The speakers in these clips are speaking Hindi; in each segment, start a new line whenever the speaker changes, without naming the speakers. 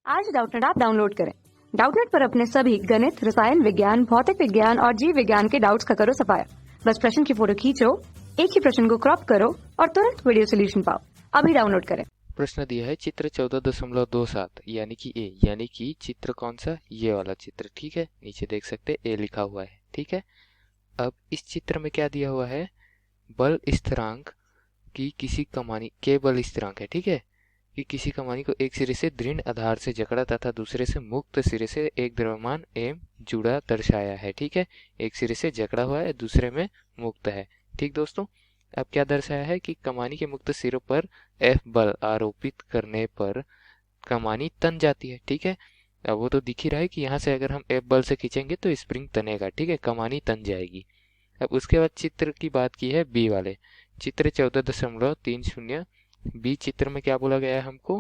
आज डाउटनेट ऐप डाउनलोड करें। डाउटनेट पर अपने सभी गणित, रसायन विज्ञान, भौतिक विज्ञान और जीव विज्ञान के डाउट्स का करो सफाया। बस प्रश्न की फोटो खींचो, एक ही प्रश्न को क्रॉप करो और तुरंत वीडियो सोल्यूशन पाओ। अभी डाउनलोड करें।
प्रश्न दिया है चित्र 14.27 यानी कि ए, यानी कि चित्र कौन सा, ये वाला चित्र। ठीक है, नीचे देख सकते ए लिखा हुआ है। ठीक है, अब इस चित्र में क्या दिया हुआ है, बल स्थिरांक की किसी कमानी के बल स्थिरांक है। ठीक है, कि किसी कमानी को एक सिरे से दृढ़ आधार से जकड़ा तथा दूसरे से मुक्त सिरे से एक द्रव्यमान एम जुड़ा दर्शाया है। ठीक है, एक सिरे से जकड़ा हुआ है, दूसरे में मुक्त है। ठीक दोस्तों, अब क्या दर्शाया है कि कमानी के मुक्त सिरों पर एफ बल आरोपित करने पर कमानी तन जाती है। ठीक है, अब वो तो दिख ही रहा है कि यहाँ से अगर हम एफ बल से खींचेंगे तो स्प्रिंग तनेगा। ठीक है, कमानी तन जाएगी। अब उसके बाद चित्र की बात की है बी वाले चित्र 14.30 बी चित्र में क्या बोला गया है हमको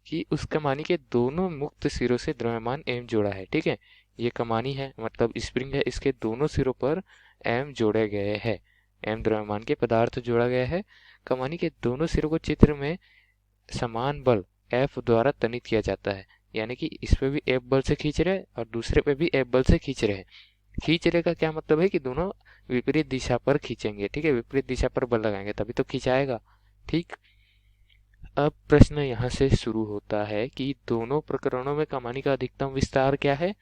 कि उस कमानी के दोनों मुक्त सिरों से द्रव्यमान एम जोड़ा है। ठीक है, ये कमानी है मतलब स्प्रिंग है, इसके दोनों सिरों पर एम जोड़े गए हैं। एम द्रव्यमान के पदार्थ जोड़ा गया है। कमानी के दोनों सिरों को चित्र में समान बल एफ द्वारा तनित किया जाता है, यानी कि इस पे भी एफ बल से खींच रहे हैं और दूसरे पे भी एफ बल से खींच रहे हैं। खींच रहे का क्या मतलब है कि दोनों विपरीत दिशा पर खींचेंगे। ठीक है, विपरीत दिशा पर बल लगाएंगे तभी तो खींचाएगा। ठीक, अब प्रश्न यहाँ से शुरू होता है कि दोनों प्रकरणों में कमानी का अधिकतम विस्तार क्या है,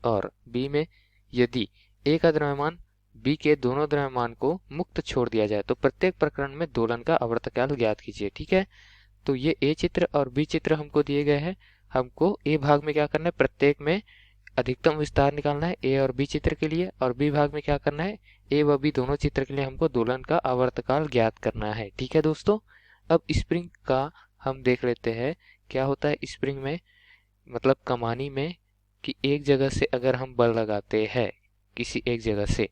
और बी में यदि ए का द्रव्यमान बी के दोनों द्रव्यमान को मुक्त छोड़ दिया जाए तो प्रत्येक प्रकरण में दोलन का आवर्तकाल ज्ञात कीजिए। ठीक है, तो ये ए चित्र और बी चित्र हमको दिए गए हैं। हमको ए भाग में क्या करना है, प्रत्येक में अधिकतम विस्तार निकालना है ए और बी चित्र के लिए, और बी भाग में क्या करना है, ए व बी दोनों चित्र के लिए हमको दोलन का आवर्तकाल ज्ञात करना है। ठीक है दोस्तों, अब स्प्रिंग का हम देख लेते हैं क्या होता है स्प्रिंग में, मतलब कमानी में, कि एक जगह से अगर हम बल लगाते हैं किसी एक जगह से,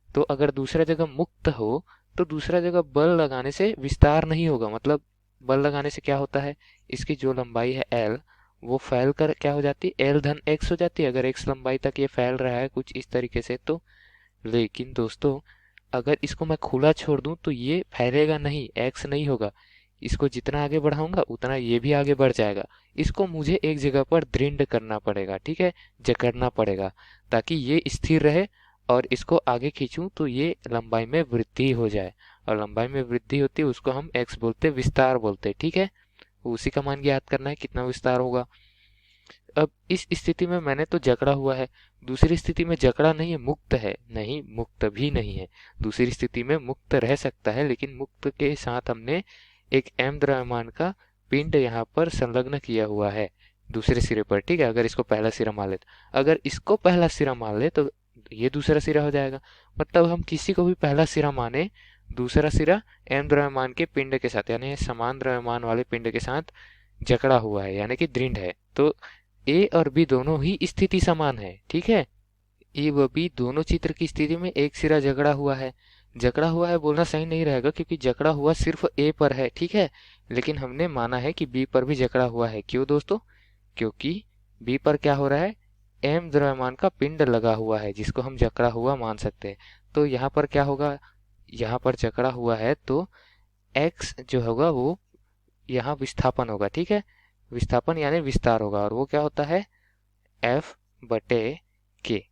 तो अगर दूसरा जगह मुक्त हो तो दूसरा जगह बल लगाने से विस्तार नहीं होगा। मतलब बल लगाने से क्या होता है, इसकी जो लंबाई है एल वो फैल कर क्या हो जाती है, एल धन एक्स हो जाती है। अगर एक्स लंबाई तक ये फैल रहा है कुछ इस तरीके से तो, लेकिन दोस्तों अगर इसको मैं खुला छोड़ दूं तो ये फैलेगा नहीं, एक्स नहीं होगा। इसको जितना आगे बढ़ाऊंगा उतना ये भी आगे बढ़ जाएगा। इसको मुझे एक जगह पर दृढ़ करना पड़ेगा। ठीक है, जकड़ना पड़ेगा ताकि ये स्थिर रहे, और इसको आगे खींचूं तो ये लंबाई में वृद्धि हो जाए, और लंबाई में वृद्धि होती है उसको हम एक्स बोलते, विस्तार बोलते। ठीक है, उसी का मान ज्ञात करना है कितना विस्तार होगा। अब इस स्थिति में मैंने तो जकड़ा हुआ है, दूसरी स्थिति में जकड़ा नहीं है, मुक्त है। नहीं, मुक्त भी नहीं है। दूसरी स्थिति में मुक्त रह सकता है, लेकिन मुक्त के साथ हमने एक एम द्रव्यमान का पिंड यहाँ पर संलग्न किया हुआ है दूसरे सिरे पर। ठीक है, अगर इसको पहला सिरा मान ले, अगर इसको पहला सिरा मान ले तो ये दूसरा सिरा हो जाएगा। मतलब हम किसी को भी पहला सिरा माने, दूसरा सिरा एम द्रव्यमान के पिंड के साथ, यानी समान द्रव्यमान वाले पिंड के साथ जकड़ा हुआ है, यानी कि दृढ़ है। तो ए और बी दोनों ही स्थिति समान है। ठीक है, ए व बी दोनों चित्र की स्थिति में एक सिरा जकड़ा हुआ है। जकड़ा हुआ है बोलना सही नहीं रहेगा क्योंकि जकड़ा हुआ सिर्फ ए पर है। ठीक है, लेकिन हमने माना है कि बी पर भी जकड़ा हुआ है। क्यों दोस्तों, क्योंकि बी पर क्या हो रहा है, एम द्रव्यमान का पिंड लगा हुआ है जिसको हम जकड़ा हुआ मान सकते हैं। तो यहाँ पर क्या होगा, यहाँ पर जकड़ा हुआ है तो एक्स जो होगा वो यहाँ विस्थापन होगा। ठीक है, विस्थापन यानी विस्तार होगा, और वो क्या होता है, एफ बटे के।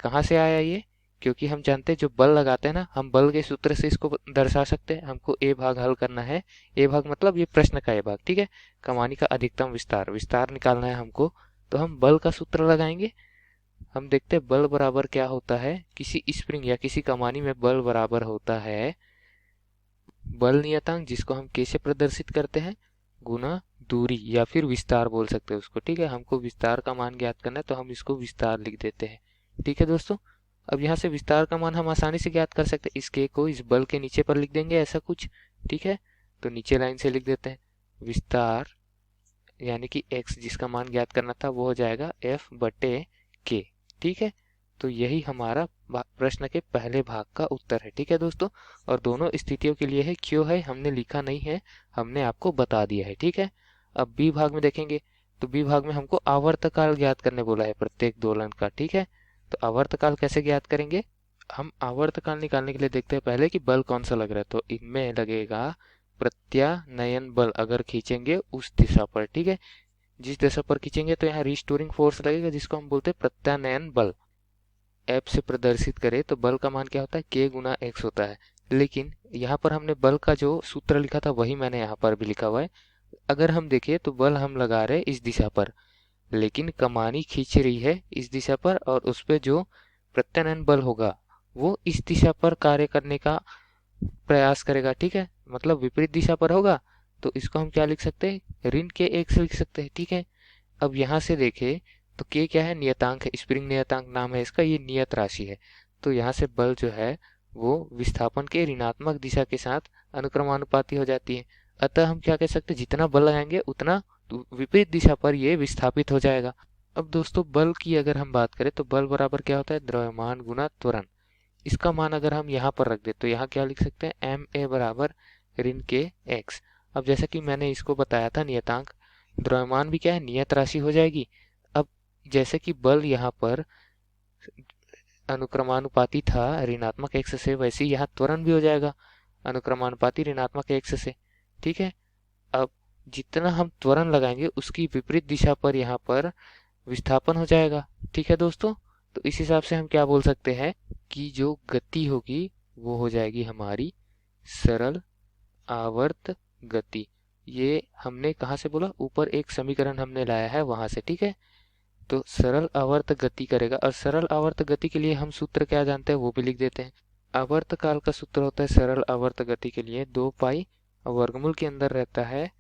कहाँ से आया ये, क्योंकि हम जानते हैं जो बल लगाते हैं ना, हम बल के सूत्र से इसको दर्शा सकते हैं। हमको ए भाग हल करना है, ए भाग मतलब ये प्रश्न का ए भाग। ठीक है, कमानी का अधिकतम विस्तार, विस्तार निकालना है हमको, तो हम बल का सूत्र लगाएंगे। हम देखते हैं बल बराबर क्या होता है, किसी स्प्रिंग या किसी कमानी में बल बराबर होता है बल नियतांक, जिसको हम कैसे प्रदर्शित करते हैं, गुना दूरी, या फिर विस्तार बोल सकते हैं उसको। ठीक है, हमको विस्तार का मान ज्ञात करना है तो हम इसको विस्तार लिख देते हैं। ठीक है दोस्तों, अब यहाँ से विस्तार का मान हम आसानी से ज्ञात कर सकते हैं, इस के को इस बल के नीचे पर लिख देंगे ऐसा कुछ। ठीक है, तो नीचे लाइन से लिख देते हैं विस्तार, यानी कि x जिसका मान ज्ञात करना था वो हो जाएगा f बटे k। ठीक है, तो यही हमारा प्रश्न के पहले भाग का उत्तर है। ठीक है दोस्तों, और दोनों स्थितियों के लिए है, क्यों है हमने लिखा नहीं है, हमने आपको बता दिया है। ठीक है, अब बी भाग में देखेंगे तो बी भाग में हमको आवर्तकाल ज्ञात करने बोला है प्रत्येक दोलन का। ठीक है, तो आवर्तकाल कैसे ज्ञात करेंगे, हम आवर्तकाल निकालने के लिए देखते हैं पहले कि बल कौन सा लग रहा है। तो इनमें लगेगा प्रत्यानयन बल, अगर खींचेंगे उस दिशा पर। ठीक है, जिस दिशा पर खींचेंगे तो यहाँ रिस्टोरिंग फोर्स लगेगा, जिसको हम बोलते हैं प्रत्यानयन बल। एफ से प्रदर्शित करें तो बल का मान क्या होता है, k गुना x होता है। लेकिन यहाँ पर हमने बल का जो सूत्र लिखा था वही मैंने यहाँ पर भी लिखा हुआ है। अगर हम देखें तो बल हम लगा रहे हैं इस दिशा पर, लेकिन कमानी खींच रही है इस दिशा पर, और उस पर जो प्रत्यानयन बल होगा वो इस दिशा पर कार्य करने का प्रयास करेगा। ठीक है, मतलब विपरीत दिशा पर होगा, तो इसको हम क्या लिख सकते हैं, ऋण के x लिख सकते हैं। ठीक है, अब यहाँ से देखें तो k क्या है, नियतांक है, स्प्रिंग नियतांक नाम है इसका, ये नियत राशि है। तो यहाँ से बल जो है वो विस्थापन के ऋणात्मक दिशा के साथ अनुक्रमानुपाती हो जाती है। अतः हम क्या कह सकते हैं, जितना बल लगाएंगे उतना विपरीत दिशा पर ये विस्थापित हो जाएगा। अब दोस्तों बल की अगर हम बात करें तो बल बराबर क्या होता है, द्रव्यमान गुना त्वरण। इसका मान अगर हम यहाँ पर रख दे तो यहाँ क्या लिख सकते हैं, एम ए बराबर ऋण के एक्स। अब जैसा कि मैंने इसको बताया था नियतांक, द्रव्यमान भी क्या है, नियत राशि हो जाएगी। अब जैसे कि बल यहाँ पर अनुक्रमानुपाती था ऋणात्मक एक्स से, वैसे यहाँ त्वरण भी हो जाएगा अनुक्रमानुपाती ऋणात्मक एक्स से। ठीक है, अब जितना हम त्वरण लगाएंगे उसकी विपरीत दिशा पर यहाँ पर विस्थापन हो जाएगा। ठीक है दोस्तों, तो इस हिसाब से हम क्या बोल सकते हैं कि जो गति होगी वो हो जाएगी हमारी सरल आवर्त गति। ये हमने कहाँ से बोला, ऊपर एक समीकरण हमने लाया है वहां से। ठीक है, तो सरल आवर्त गति करेगा, और सरल आवर्त गति के लिए हम सूत्र क्या जानते हैं वो भी लिख देते हैं। आवर्त काल का सूत्र होता है सरल आवर्त गति के लिए 2 पाई, वर्गमूल के अंदर रहता है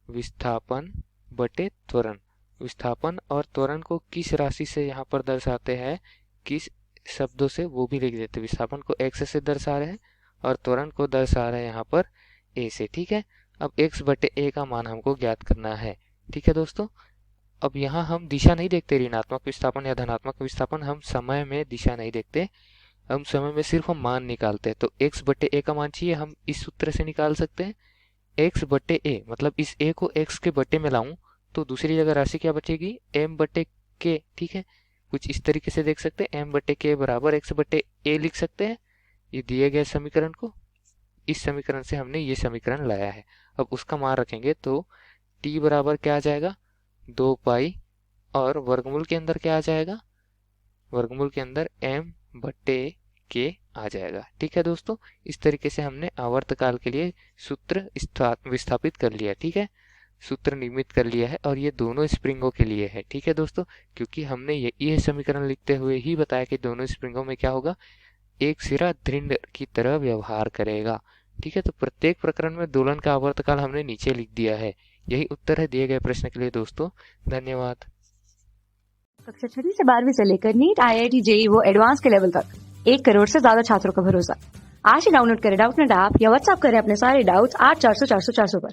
विस्थापन बटे त्वरण। विस्थापन और त्वरण को किस राशि से यहाँ पर दर्शाते हैं, किस शब्दों से, वो भी लिख देते हैं। विस्थापन को x से दर्शा रहे हैं और त्वरण को दर्शा रहे हैं यहाँ पर a से। ठीक है, अब x बटे a का मान हमको ज्ञात करना है। ठीक है दोस्तों, अब यहाँ हम दिशा नहीं देखते, ऋणात्मक विस्थापन या धनात्मक विस्थापन, हम समय में दिशा नहीं देखते, हम समय में सिर्फ हम मान निकालते हैं। तो x बटे a का मान चाहिए, हम इस सूत्र से निकाल सकते हैं। x बटे a मतलब इस a को x के बटे में लाऊं तो दूसरी जगह राशि क्या बचेगी, m बटे k। ठीक है, कुछ इस तरीके से देख सकते हैं, m बटे k बराबर x बटे a लिख सकते हैं ये दिए गए समीकरण को। इस समीकरण से हमने ये समीकरण लाया है। अब उसका मान रखेंगे तो t बराबर क्या आ जाएगा, 2 पाई, और वर्गमूल के अंदर क्या आ जाएगा, वर्गमूल के अंदर m बटे k आ जाएगा। ठीक है दोस्तों, इस तरीके से हमने आवर्तकाल के लिए सूत्र विस्थापित कर लिया। ठीक है, सूत्र निर्मित कर लिया है, और ये दोनों स्प्रिंगों के लिए है। ठीक है दोस्तों, क्योंकि हमने ये समीकरण लिखते हुए ही बताया कि दोनों स्प्रिंगों में क्या होगा, एक सिरा दृढ़ की तरह व्यवहार करेगा। ठीक है, तो प्रत्येक प्रकरण में दोलन का आवर्तकाल हमने नीचे लिख दिया है। यही उत्तर है दिए गए प्रश्न के लिए दोस्तों। धन्यवाद।
कक्षा 6वीं से 12वीं से लेकर नीट, IIT, JEE वो एडवांस के लेवल तक 1 करोड़ से ज्यादा छात्रों का भरोसा। आज ही डाउनलोड करें डाउटनेट ऐप या व्हाट्सएप करें अपने सारे डाउट्स 8400 400 400 पर।